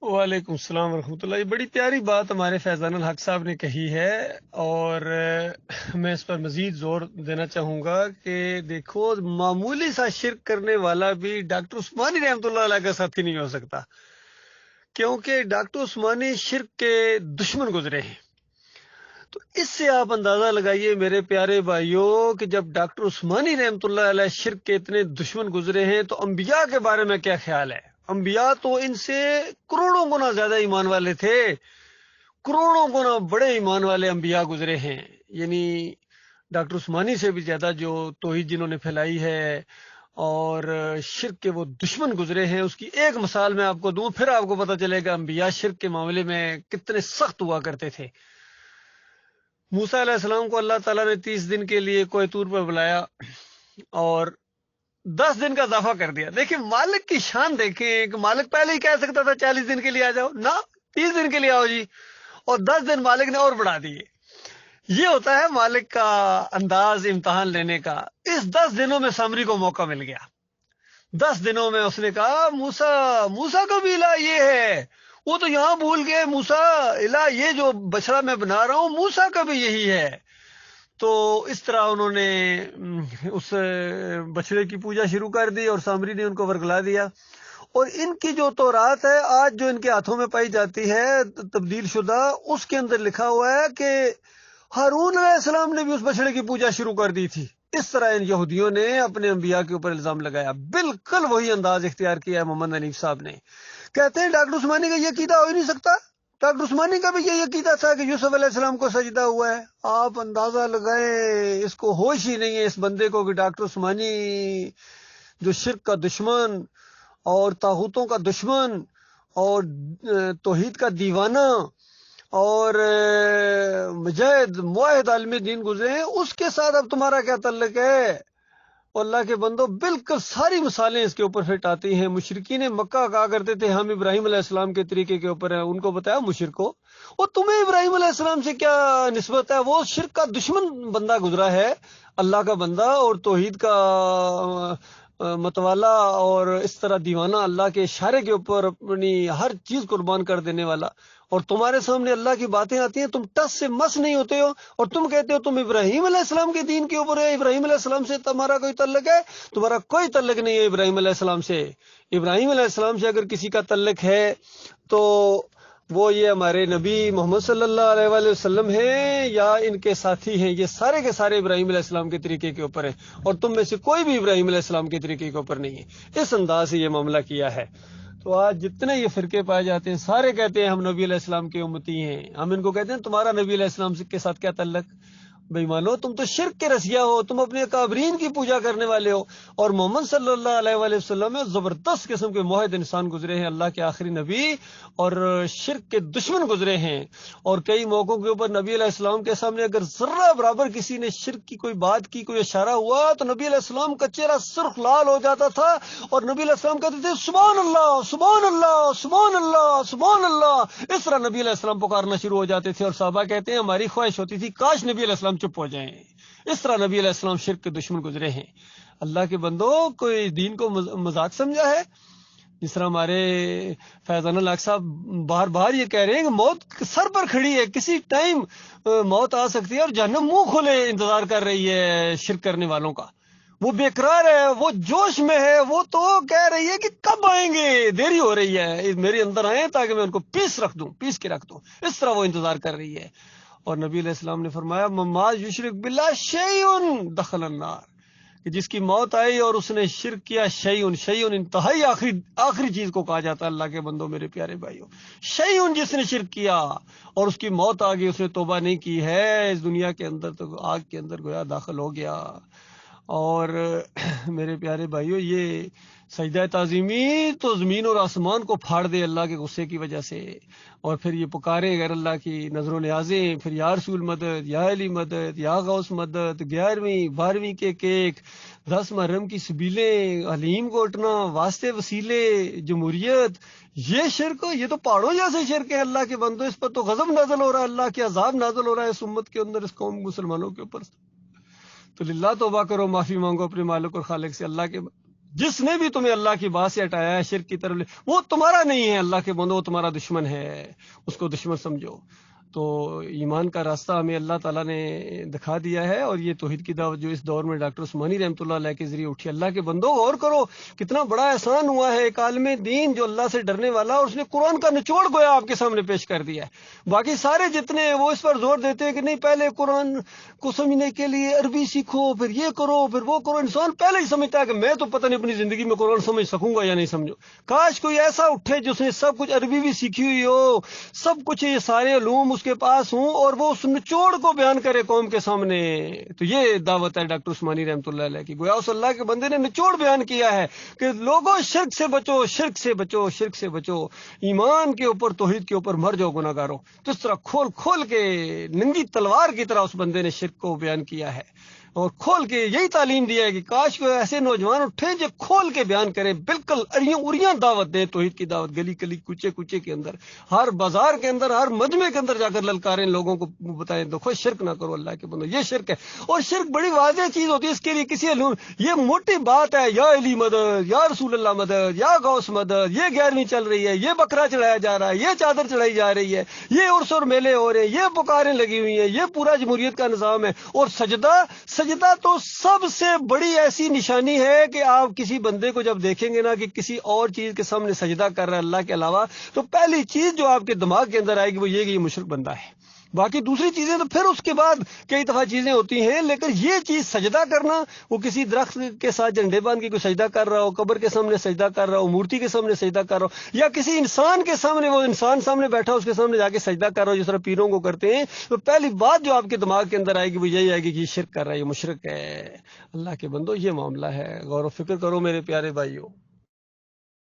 وعلیکم السلام ورحمۃ اللہ. یہ بڑی پیاری بات ہمارے فیضان الحق صاحب نے کہی ہے، اور میں اس پر مزید زور دینا چاہوں گا کہ دیکھو، معمولی سا شرک کرنے والا بھی ڈاکٹر عثمانی رحمۃ اللہ علیہ کا ساتھی نہیں ہو سکتا، کیونکہ ڈاکٹر عثمانی شرک کے دشمن گزرے ہیں. تو اس سے آپ اندازہ لگائیے میرے پیارے بھائیوں کہ جب ڈاکٹر عثمانی رحمۃ اللہ علیہ شرک کے اتنے دشمن گزرے ہیں تو انبیاء کے بارے میں کیا خیال ہے؟ انبیاء تو ان سے کروڑوں گنا زیادہ ایمان والے تھے، کروڑوں گنا بڑے ایمان والے انبیاء گزرے ہیں. یعنی ڈاکٹر عثمانی سے بھی زیادہ جو توحید جنہوں نے پھیلائی ہے اور شرک کے وہ دشمن گزرے ہیں. اس کی ایک مثال میں آپ کو دوں، پھر آپ کو پتہ چلے گا انبیاء شرک کے معاملے میں کتنے سخت ہوا کرتے تھے. موسیٰ علیہ السلام کو اللہ تعالیٰ نے 30 دن کے لیے کوہ طور پر بلایا اور 10 دن کا اضافہ کر دیا. دیکھیں مالک کی شان، دیکھیں کہ مالک پہلے ہی کہہ سکتا تھا 40 دن کے لیے آ جاؤ، نہ 30 دن کے لیے آؤ جی، اور 10 دن مالک نے اور بڑھا دیے. یہ ہوتا ہے مالک کا انداز امتحان لینے کا. اس 10 دنوں میں سامری کو موقع مل گیا. 10 دنوں میں اس نے کہا موسیٰ کا بھی الہ یہ ہے، وہ تو یہاں بھول گئے، موسیٰ الہ یہ جو بچڑا میں بنا رہا ہوں موسیٰ کا بھی یہی ہے. تو اس طرح انہوں نے اس بچڑے کی پوجا شروع کر دی اور سامری نے ان کو ورگلا دیا. اور ان کی جو تورات ہے آج جو ان کے ہاتھوں میں پائی جاتی ہے تبدیل شدہ، اس کے اندر لکھا ہوا ہے کہ ہارون علیہ السلام نے بھی اس بچڑے کی پوجا شروع کر دی تھی. اس طرح ان یہودیوں نے اپنے انبیاء کے اوپر الزام لگایا. بالکل وہی انداز اختیار کیا ہے محمد حنیف صاحب نے. کہتے ہیں ڈاکٹر عثمانی کا یہ عقیدہ ہو ہی نہیں سکتا. ڈاکٹر عثمانی کا بھی یہ عقیدہ تھا کہ یوسف علیہ السلام کو سجدہ ہوا ہے. آپ اندازہ لگائیں، اس کو ہوش ہی نہیں ہے اس بندے کو کہ ڈاکٹر عثمانی جو شرک کا دشمن اور طاغوتوں کا دشمن اور توحید کا دیوانہ اور مجاہد موحد عالم دین گزرے ہیں، اس کے ساتھ اب تمہارا کیا تعلق ہے؟ اللہ کے بندو بالکل ساری مثالیں اس کے اوپر فٹ آتی ہیں. مشرکین مکہ کہا کرتے تھے ہم ابراہیم علیہ السلام کے طریقے کے اوپر ہیں. ان کو بتایا مشرکو، اور تمہیں ابراہیم علیہ السلام سے کیا نسبت ہے؟ وہ شرک کا دشمن بندہ گزرا ہے، اللہ کا بندہ اور توحید کا متوالا اور اس طرح دیوانہ، اللہ کے اشارے کے اوپر اپنی ہر چیز قربان کر دینے والا. اور تمہارے سامنے اللہ کی باتیں آتی ہیں، تم ٹس سے مس نہیں ہوتے ہو، اور تم کہتے ہو تم ابراہیم علیہ السلام کے دین کے اوپر ہے. ابراہیم علیہ السلام سے تمہارا کوئی تعلق ہے؟ تمہارا کوئی تعلق نہیں ہے ابراہیم علیہ السلام سے. ابراہیم علیہ السلام سے اگر کسی کا تعلق ہے تو وہ یہ ہمارے نبی محمد صلی اللہ علیہ وآلہ وسلم ہیں یا ان کے ساتھی ہیں. یہ سارے کے سارے ابراہیم علیہ السلام کے طریقے کے اوپر ہیں، اور تم میں سے کوئی بھی ابراہیم علیہ السلام کے طریقے کے اوپر نہیں ہے. اس انداز سے یہ معاملہ کیا ہے. تو آج جتنے یہ فرقے پائے جاتے ہیں سارے کہتے ہیں ہم نبی علیہ السلام کے امتی ہیں. ہم ان کو کہتے ہیں تمہارا نبی علیہ السلام کے ساتھ کیا تعلق؟ بے ایمانو، تم تو شرک کے رسیا ہو، تم اپنے اکابرین کی پوجا کرنے والے ہو. اور محمد صلی اللہ علیہ وآلہ وسلم میں زبردست قسم کے موحد انسان گزرے ہیں، اللہ کے آخری نبی، اور شرک کے دشمن گزرے ہیں. اور کئی موقعوں کے اوپر نبی علیہ السلام کے سامنے اگر ذرہ برابر کسی نے شرک کی کوئی بات کی، کوئی اشارہ ہوا تو نبی علیہ السلام کا چہرہ سرخ لال ہو جاتا تھا، اور نبی علیہ السلام کہتے تھے سبحان اللہ سبحان اللہ سبحان اللہ سبحان اللہ. اس طرح نبی علیہ السلام پکارنا شروع ہو جاتے تھے، اور صحابہ کہتے ہیں ہماری خواہش ہوتی تھی کاش نبی علیہ السلام چپ ہو جائیں. اس طرح نبی علیہ السلام شرک کے دشمن گزرے ہیں. اللہ کے بندو، کوئی دین کو مذاق سمجھا ہے؟ جس طرح ہمارے فیضان الحق صاحب بار بار یہ کہہ رہے ہیں کہ موت سر پر کھڑی ہے، کسی ٹائم موت آ سکتی ہے، اور جہنم منہ کھولے انتظار کر رہی ہے شرک کرنے والوں کا. وہ بے قرار ہے، وہ جوش میں ہے، وہ تو کہہ رہی ہے کہ کب آئیں گے، دیری ہو رہی ہے، میرے اندر آئیں تاکہ میں ان کو پیس کے رکھ دوں. اس طرح وہ انتظار کر رہی ہے. اور نبی علیہ السلام نے فرمایا مما یشرک باللہ شیء دخل النار، کہ جس کی موت آئی اور اس نے شرک کیا، شیء انتہائی آخری چیز کو کہا جاتا ہے. اللہ کے بندوں، میرے پیارے بھائیوں، شیء جس نے شرک کیا اور اس کی موت آ گئی، اس نے توبہ نہیں کی ہے، اس دنیا کے اندر تو آگ کے اندر گویا داخل ہو گیا. اور میرے پیارے بھائیوں، یہ سجدہ تعظیمی تو زمین اور آسمان کو پھاڑ دے اللہ کے غصے کی وجہ سے. اور پھر یہ پکارے غیر اللہ کی نظر و نیازیں، پھر یا رسول مدد، یا علی مدد، یا غوث مدد، 11ویں 12ویں کے کیک، 10 محرم کی سبیلیں، حلیم کوٹنا، واسطے وسیلے، جمہوریت، یہ شرک، یہ تو پہاڑوں جیسے شرک ہے. اللہ کے بندو، اس پر تو غضب نازل ہو رہا ہے، اللہ کے عذاب نازل ہو رہا ہے اس امت کے اندر، اس قوم مسلمانوں کے اوپر. تو للہ توبہ کرو، معافی مانگو اپنے مالک اور خالق سے. اللہ کے جس نے بھی تمہیں اللہ کی بات سے ہٹایا ہے شرک کی طرف وہ تمہارا نہیں ہے اللہ کے بندو، وہ تمہارا دشمن ہے، اس کو دشمن سمجھو۔ تو ایمان کا راستہ ہمیں اللہ تعالیٰ نے دکھا دیا ہے، اور یہ توحید کی دعوت جو اس دور میں ڈاکٹر عثمانی رحمۃ اللہ علیہ کے ذریعے اٹھی، اللہ کے بندو غور کرو کتنا بڑا احسان ہوا ہے ایک عالم دین جو اللہ سے ڈرنے والا، اور اس نے قرآن کا نچوڑ گویا آپ کے سامنے پیش کر دیا ہے۔ باقی سارے جتنے وہ اس پر زور دیتے ہیں کہ نہیں پہلے قرآن کو سمجھنے کے لیے عربی سیکھو، پھر یہ کرو پھر وہ کرو، انسان پہلے ہی سمجھتا ہے کہ میں تو پتہ نہیں اپنی زندگی میں قرآن سمجھ سکوں گا یا نہیں سمجھو۔ کاش کوئی ایسا اٹھے جس نے سب کچھ عربی بھی سیکھی ہوئی ہو، سب کچھ یہ سارے علوم اس کے پاس ہوں، اور وہ اس نچوڑ کو بیان کرے قوم کے سامنے۔ تو یہ دعوت ہے ڈاکٹر عثمانی رحمۃ اللہ علیہ کی، گویا اس اللہ کے بندے نے نچوڑ بیان کیا ہے کہ لوگوں شرک سے بچو، شرک سے بچو، شرک سے بچو، ایمان کے اوپر توحید کے اوپر مر جاؤ گناہ گارو۔ تو اس طرح کھول کھول کے ننگی تلوار کی طرح اس بندے نے شرک کو بیان کیا ہے، اور کھول کے یہی تعلیم دیا ہے کہ کاش کوئی ایسے نوجوان اٹھے جو کھول کے بیان کرے، بالکل اریوں اریاں دعوت دیں توحید کی دعوت، گلی گلی کوچے کوچے کے اندر، ہر بازار کے اندر، ہر مجمع کے اندر جا کر للکاریں، لوگوں کو بتائیں دیکھو شرک نہ کرو اللہ کے بندو، یہ شرک ہے۔ اور شرک بڑی واضح چیز ہوتی ہے، اس کے لیے کسی علوم یہ موٹی بات ہے، یا علی مدد، یا رسول اللہ مدد، یا غوث مدد، یہ 11ویں چل رہی ہے، یہ بکرا چڑھایا جا رہا ہے، یہ چادر چڑھائی جا رہی ہے، یہ عرس اور میلے ہو رہے ہیں، یہ پکاریں لگی ہوئی ہیں، یہ پورا جمہوریت کا نظام ہے۔ اور سجدہ تو سب سے بڑی ایسی نشانی ہے کہ آپ کسی بندے کو جب دیکھیں گے نا کہ کسی اور چیز کے سامنے سجدہ کر رہا ہے اللہ کے علاوہ، تو پہلی چیز جو آپ کے دماغ کے اندر آئے گی وہ یہ کہ یہ مشرک بندہ ہے۔ باقی دوسری چیزیں تو پھر اس کے بعد کئی دفعہ چیزیں ہوتی ہیں، لیکن یہ چیز سجدہ کرنا، وہ کسی درخت کے ساتھ جھنڈے باندھ کے کوئی سجدہ کر رہا ہو، قبر کے سامنے سجدہ کر رہا ہو، مورتی کے سامنے سجدہ کر رہا ہو، یا کسی انسان کے سامنے، وہ انسان سامنے بیٹھا اس کے سامنے جا کے سجدہ کر رہا ہو جس طرح پیروں کو کرتے ہیں، تو پہلی بات جو آپ کے دماغ کے اندر آئے گی وہ یہی آئے گی کہ یہ شرک کر رہا ہے، یہ مشرک ہے۔ اللہ کے بندو یہ معاملہ ہے، غور و فکر کرو میرے پیارے بھائیوں۔